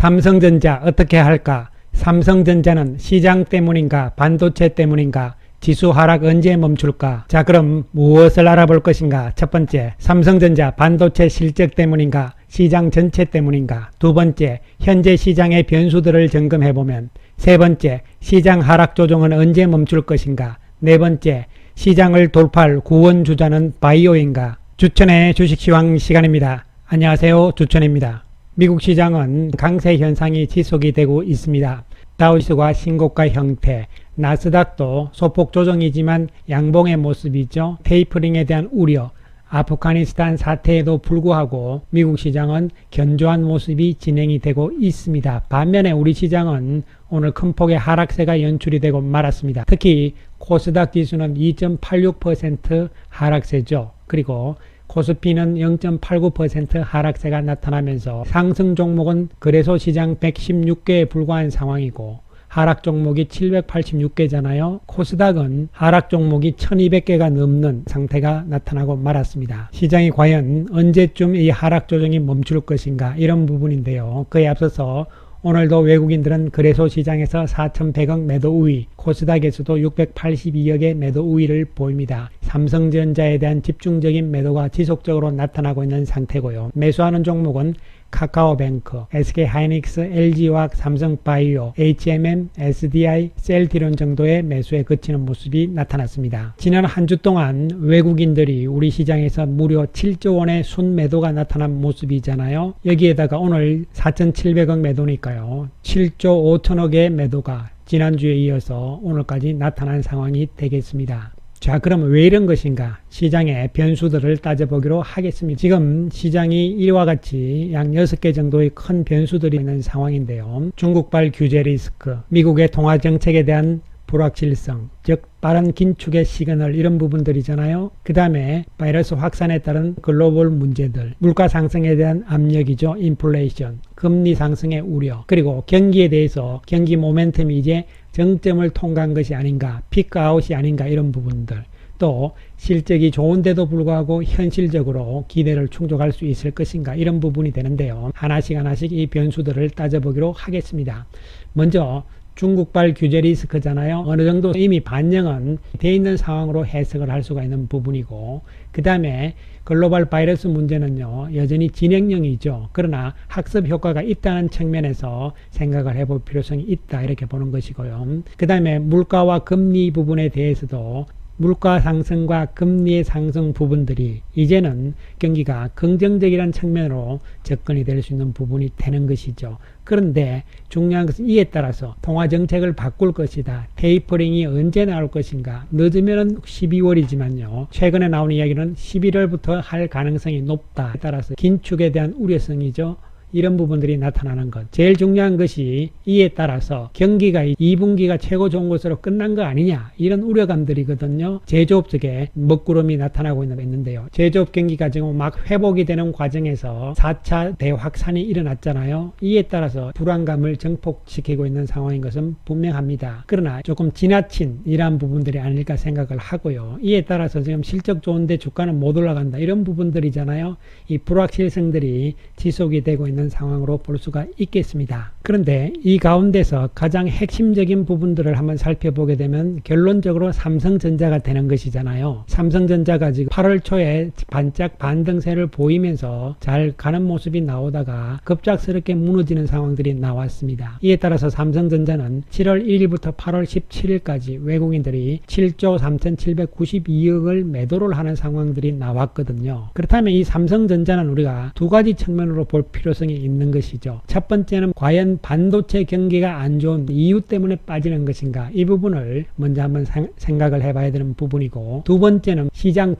삼성전자 어떻게 할까? 삼성전자는 시장 때문인가? 반도체 때문인가? 지수 하락 언제 멈출까? 자, 그럼 무엇을 알아볼 것인가? 첫 번째, 삼성전자 반도체 실적 때문인가? 시장 전체 때문인가? 두 번째, 현재 시장의 변수들을 점검해보면. 세 번째, 시장 하락 조정은 언제 멈출 것인가? 네 번째, 시장을 돌파할 구원 주자는 바이오인가? 주천의 주식시황 시간입니다. 안녕하세요, 주천입니다. 미국 시장은 강세 현상이 지속이 되고 있습니다. 다우지수가 신고가 형태, 나스닥도 소폭 조정이지만 양봉의 모습이죠. 테이퍼링에 대한 우려, 아프가니스탄 사태에도 불구하고 미국 시장은 견조한 모습이 진행이 되고 있습니다. 반면에 우리 시장은 오늘 큰 폭의 하락세가 연출이 되고 말았습니다. 특히 코스닥 지수는 2.86% 하락세죠. 그리고 코스피는 0.89% 하락세가 나타나면서 상승 종목은 거래소 시장 116개에 불과한 상황이고 하락 종목이 786개잖아요. 코스닥은 하락 종목이 1200개가 넘는 상태가 나타나고 말았습니다. 시장이 과연 언제쯤 이 하락 조정이 멈출 것인가 이런 부분인데요. 그에 앞서서 오늘도 외국인들은 거래소 시장에서 4,100억 매도 우위, 코스닥에서도 682억의 매도 우위를 보입니다. 삼성전자에 대한 집중적인 매도가 지속적으로 나타나고 있는 상태고요. 매수하는 종목은 카카오뱅크, SK하이닉스, LG화학, 삼성바이오, HMM, SDI, 셀트리온 정도의 매수에 그치는 모습이 나타났습니다. 지난 한 주 동안 외국인들이 우리 시장에서 무려 7조 원의 순매도가 나타난 모습이잖아요. 여기에다가 오늘 4,700억 매도니까요. 7조 5천억의 매도가 지난주에 이어서 오늘까지 나타난 상황이 되겠습니다. 자, 그럼 왜 이런 것인가? 시장의 변수들을 따져보기로 하겠습니다. 지금 시장이 이와 같이 약 6개 정도의 큰 변수들이 있는 상황인데요. 중국발 규제 리스크, 미국의 통화 정책에 대한 불확실성, 즉 빠른 긴축의 시그널 이런 부분들이잖아요. 그 다음에 바이러스 확산에 따른 글로벌 문제들, 물가 상승에 대한 압력이죠. 인플레이션, 금리 상승의 우려, 그리고 경기에 대해서 경기 모멘텀이 이제 정점을 통과한 것이 아닌가, 피크아웃이 아닌가 이런 부분들, 또 실적이 좋은데도 불구하고 현실적으로 기대를 충족할 수 있을 것인가 이런 부분이 되는데요. 하나씩 이 변수들을 따져보기로 하겠습니다. 먼저 중국발 규제 리스크잖아요. 어느 정도 이미 반영은 돼 있는 상황으로 해석을 할 수가 있는 부분이고, 그 다음에 글로벌 바이러스 문제는요 여전히 진행형이죠. 그러나 학습 효과가 있다는 측면에서 생각을 해볼 필요성이 있다 이렇게 보는 것이고요. 그 다음에 물가와 금리 부분에 대해서도 물가 상승과 금리의 상승 부분들이 이제는 경기가 긍정적이라는 측면으로 접근이 될 수 있는 부분이 되는 것이죠. 그런데 중요한 것은 이에 따라서 통화 정책을 바꿀 것이다. 테이퍼링이 언제 나올 것인가? 늦으면 12월이지만요. 최근에 나온 이야기는 11월부터 할 가능성이 높다. 따라서 긴축에 대한 우려성이죠. 이런 부분들이 나타나는 것. 제일 중요한 것이 이에 따라서 경기가 2분기가 최고 좋은 것으로 끝난 거 아니냐 이런 우려감들이거든요. 제조업 쪽에 먹구름이 나타나고 있는데요. 제조업 경기가 지금 막 회복이 되는 과정에서 4차 대확산이 일어났잖아요. 이에 따라서 불안감을 증폭시키고 있는 상황인 것은 분명합니다. 그러나 조금 지나친 이러한 부분들이 아닐까 생각을 하고요. 이에 따라서 지금 실적 좋은데 주가는 못 올라간다 이런 부분들이잖아요. 이 불확실성들이 지속이 되고 있는 상황으로 볼 수가 있겠습니다. 그런데 이 가운데서 가장 핵심적인 부분들을 한번 살펴보게 되면 결론적으로 삼성전자가 되는 것이잖아요. 삼성전자가 지금 8월 초에 반짝 반등세를 보이면서 잘 가는 모습이 나오다가 급작스럽게 무너지는 상황들이 나왔습니다. 이에 따라서 삼성전자는 7월 1일부터 8월 17일까지 외국인들이 7조 3,792억을 매도를 하는 상황들이 나왔거든요. 그렇다면 이 삼성전자는 우리가 두 가지 측면으로 볼 필요성이 있는 것이죠. 첫 번째는 과연 반도체 경기가 안 좋은 이유 때문에 빠지는 것인가 이 부분을 먼저 한번 생각을 해봐야 되는 부분이고, 두 번째는 시장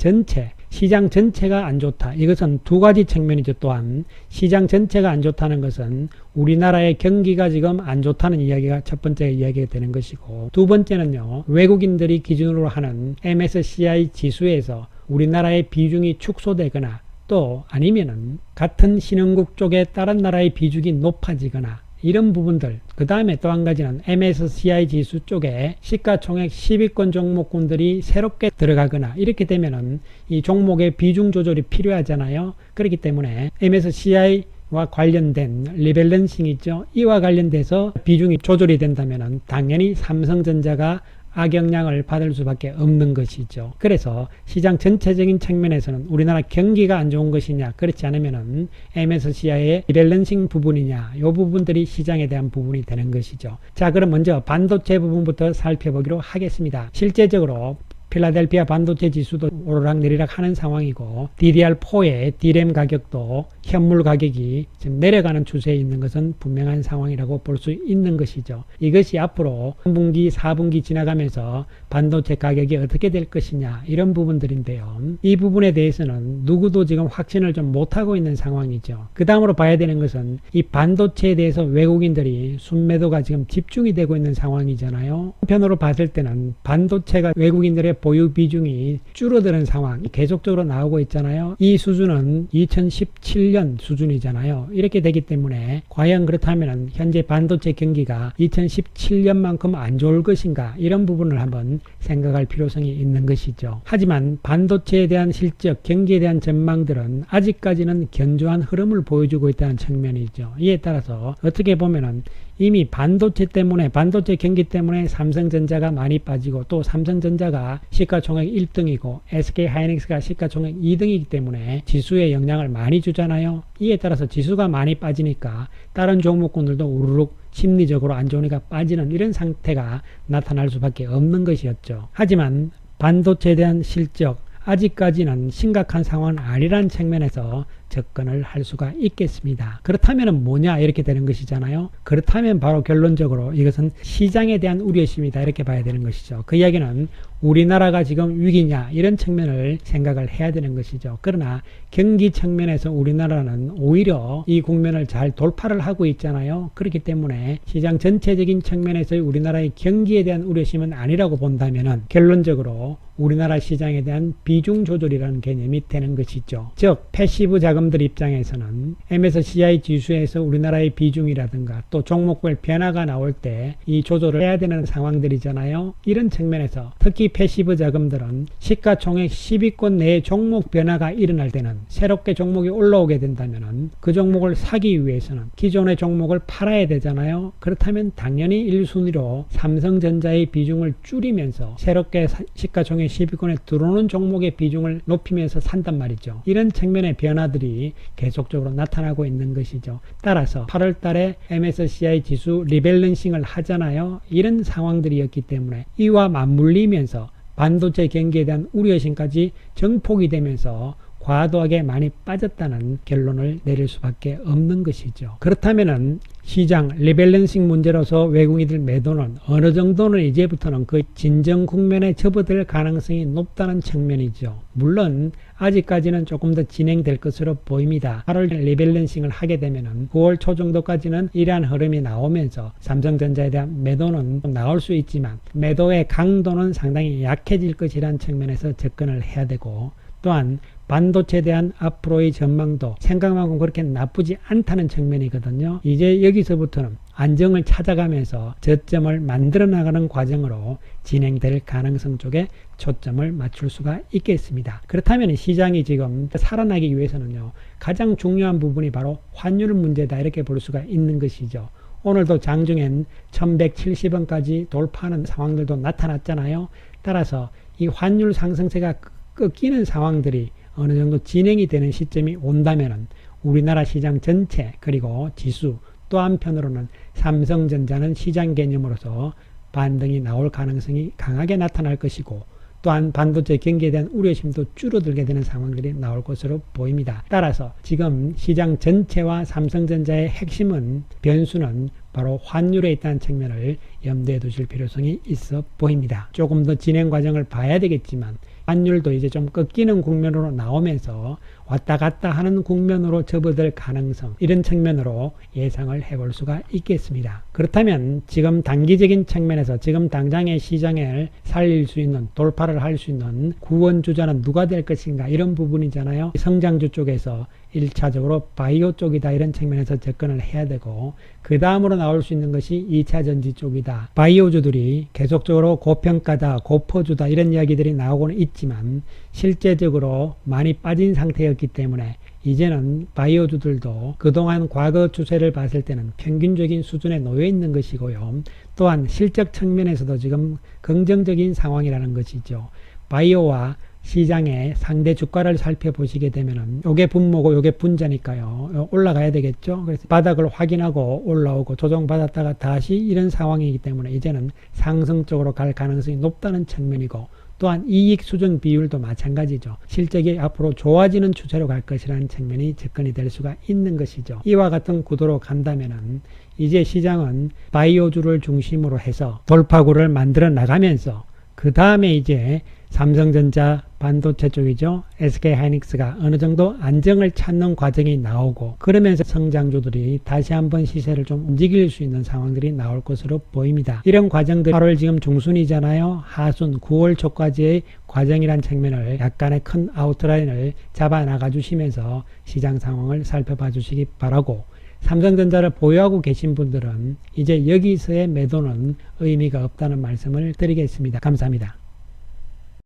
전체가 안 좋다. 이것은 두 가지 측면이죠. 또한 시장 전체가 안 좋다는 것은 우리나라의 경기가 지금 안 좋다는 이야기가 첫 번째 이야기가 되는 것이고, 두 번째는요 외국인들이 기준으로 하는 MSCI 지수에서 우리나라의 비중이 축소되거나 또 아니면은 같은 신흥국 쪽에 다른 나라의 비중이 높아지거나 이런 부분들, 그 다음에 또 한 가지는 MSCI 지수 쪽에 시가총액 10위권 종목군들이 새롭게 들어가거나 이렇게 되면은 이 종목의 비중 조절이 필요하잖아요. 그렇기 때문에 MSCI 와 관련된 리밸런싱 있죠. 이와 관련돼서 비중이 조절이 된다면 당연히 삼성전자가 악영향을 받을 수밖에 없는 것이죠. 그래서 시장 전체적인 측면에서는 우리나라 경기가 안 좋은 것이냐, 그렇지 않으면은 MSCI의 리밸런싱 부분이냐, 이 부분들이 시장에 대한 부분이 되는 것이죠. 자, 그럼 먼저 반도체 부분부터 살펴보기로 하겠습니다. 실제적으로 필라델피아 반도체 지수도 오르락내리락 하는 상황이고 DDR4의 D램 가격도 현물 가격이 지금 내려가는 추세에 있는 것은 분명한 상황이라고 볼 수 있는 것이죠. 이것이 앞으로 3분기, 4분기 지나가면서 반도체 가격이 어떻게 될 것이냐, 이런 부분들인데요. 이 부분에 대해서는 누구도 지금 확신을 좀 못하고 있는 상황이죠. 그 다음으로 봐야 되는 것은 이 반도체에 대해서 외국인들이 순매도가 지금 집중이 되고 있는 상황이잖아요. 한편으로 봤을 때는 반도체가 외국인들의 보유 비중이 줄어드는 상황 계속적으로 나오고 있잖아요. 이 수준은 2017년 수준이잖아요. 이렇게 되기 때문에 과연 그렇다면 현재 반도체 경기가 2017년만큼 안 좋을 것인가, 이런 부분을 한번 생각할 필요성이 있는 것이죠. 하지만 반도체에 대한 실적, 경기에 대한 전망들은 아직까지는 견조한 흐름을 보여주고 있다는 측면이죠. 이에 따라서 어떻게 보면은 이미 반도체 때문에, 반도체 경기 때문에 삼성전자가 많이 빠지고, 또 삼성전자가 시가총액 1등이고 SK하이닉스가 시가총액 2등이기 때문에 지수에 영향을 많이 주잖아요. 이에 따라서 지수가 많이 빠지니까 다른 종목군들도 우르륵 심리적으로 안 좋으니까 빠지는 이런 상태가 나타날 수밖에 없는 것이었죠. 하지만 반도체에 대한 실적, 아직까지는 심각한 상황은 아니라는 측면에서 접근을 할 수가 있겠습니다. 그렇다면 뭐냐, 이렇게 되는 것이잖아요. 그렇다면 바로 결론적으로 이것은 시장에 대한 우려심이다, 이렇게 봐야 되는 것이죠. 그 이야기는 우리나라가 지금 위기냐, 이런 측면을 생각을 해야 되는 것이죠. 그러나 경기 측면에서 우리나라는 오히려 이 국면을 잘 돌파를 하고 있잖아요. 그렇기 때문에 시장 전체적인 측면에서의 우리나라의 경기에 대한 우려심은 아니라고 본다면 결론적으로 우리나라 시장에 대한 비중 조절이라는 개념이 되는 것이죠. 즉 패시브 자금들 입장에서는 MSCI 지수에서 우리나라의 비중이라든가 또 종목별 변화가 나올 때 이 조절을 해야 되는 상황들이잖아요. 이런 측면에서 특히 패시브 자금들은 시가총액 10위권 내에 종목 변화가 일어날 때는 새롭게 종목이 올라오게 된다면 그 종목을 사기 위해서는 기존의 종목을 팔아야 되잖아요. 그렇다면 당연히 1순위로 삼성전자의 비중을 줄이면서 새롭게 시가총액 10위권에 들어오는 종목의 비중을 높이면서 산단 말이죠. 이런 측면의 변화들이 계속적으로 나타나고 있는 것이죠. 따라서 8월 달에 MSCI 지수 리밸런싱을 하잖아요. 이런 상황들이었기 때문에 이와 맞물리면서 반도체 경기에 대한 우려심까지 정폭이 되면서 과도하게 많이 빠졌다는 결론을 내릴 수밖에 없는 것이죠. 그렇다면은 시장 리밸런싱 문제로서 외국인들 매도는 어느 정도는 이제부터는 그 진정 국면에 접어들 가능성이 높다는 측면이죠. 물론 아직까지는 조금 더 진행될 것으로 보입니다. 8월 리밸런싱을 하게 되면은 9월 초 정도까지는 이러한 흐름이 나오면서 삼성전자에 대한 매도는 나올 수 있지만 매도의 강도는 상당히 약해질 것이라는 측면에서 접근을 해야 되고, 또한 반도체에 대한 앞으로의 전망도 생각만큼 그렇게 나쁘지 않다는 측면이거든요. 이제 여기서부터는 안정을 찾아가면서 저점을 만들어 나가는 과정으로 진행될 가능성 쪽에 초점을 맞출 수가 있겠습니다. 그렇다면 시장이 지금 살아나기 위해서는요, 가장 중요한 부분이 바로 환율 문제다, 이렇게 볼 수가 있는 것이죠. 오늘도 장중엔 1170원까지 돌파하는 상황들도 나타났잖아요. 따라서 이 환율 상승세가 꺾이는 상황들이 어느 정도 진행이 되는 시점이 온다면 우리나라 시장 전체, 그리고 지수, 또 한편으로는 삼성전자는 시장 개념으로서 반등이 나올 가능성이 강하게 나타날 것이고, 또한 반도체 경기에 대한 우려심도 줄어들게 되는 상황들이 나올 것으로 보입니다. 따라서 지금 시장 전체와 삼성전자의 핵심은, 변수는 바로 환율에 있다는 측면을 염두에 두실 필요성이 있어 보입니다. 조금 더 진행 과정을 봐야 되겠지만 환율도 이제 좀 꺾이는 국면으로 나오면서 왔다 갔다 하는 국면으로 접어들 가능성, 이런 측면으로 예상을 해볼 수가 있겠습니다. 그렇다면 지금 단기적인 측면에서 지금 당장의 시장을 살릴 수 있는, 돌파를 할 수 있는 구원주자는 누가 될 것인가, 이런 부분이잖아요. 성장주 쪽에서 1차적으로 바이오 쪽이다, 이런 측면에서 접근을 해야 되고, 그 다음으로 나올 수 있는 것이 2차 전지 쪽이다. 바이오주들이 계속적으로 고평가다, 고퍼주다, 이런 이야기들이 나오고는 있지만 실제적으로 많이 빠진 상태였기 때문에 이제는 바이오주들도 그동안 과거 추세를 봤을 때는 평균적인 수준에 놓여 있는 것이고요. 또한 실적 측면에서도 지금 긍정적인 상황이라는 것이죠. 바이오와 시장의 상대 주가를 살펴보시게 되면은 요게 분모고 요게 분자니까요. 올라가야 되겠죠. 그래서 바닥을 확인하고 올라오고 조정받았다가 다시 이런 상황이기 때문에 이제는 상승 쪽으로 갈 가능성이 높다는 측면이고, 또한 이익 수준 비율도 마찬가지죠. 실적이 앞으로 좋아지는 추세로 갈 것이라는 측면이 접근이 될 수가 있는 것이죠. 이와 같은 구도로 간다면은 이제 시장은 바이오주를 중심으로 해서 돌파구를 만들어 나가면서 그 다음에 이제 삼성전자 반도체 쪽이죠. SK하이닉스가 어느 정도 안정을 찾는 과정이 나오고, 그러면서 성장주들이 다시 한번 시세를 좀 움직일 수 있는 상황들이 나올 것으로 보입니다. 이런 과정들이 8월 지금 중순이잖아요. 하순 9월 초까지의 과정이란 측면을 약간의 큰 아웃라인을 잡아 나가 주시면서 시장 상황을 살펴봐 주시기 바라고, 삼성전자를 보유하고 계신 분들은 이제 여기서의 매도는 의미가 없다는 말씀을 드리겠습니다. 감사합니다.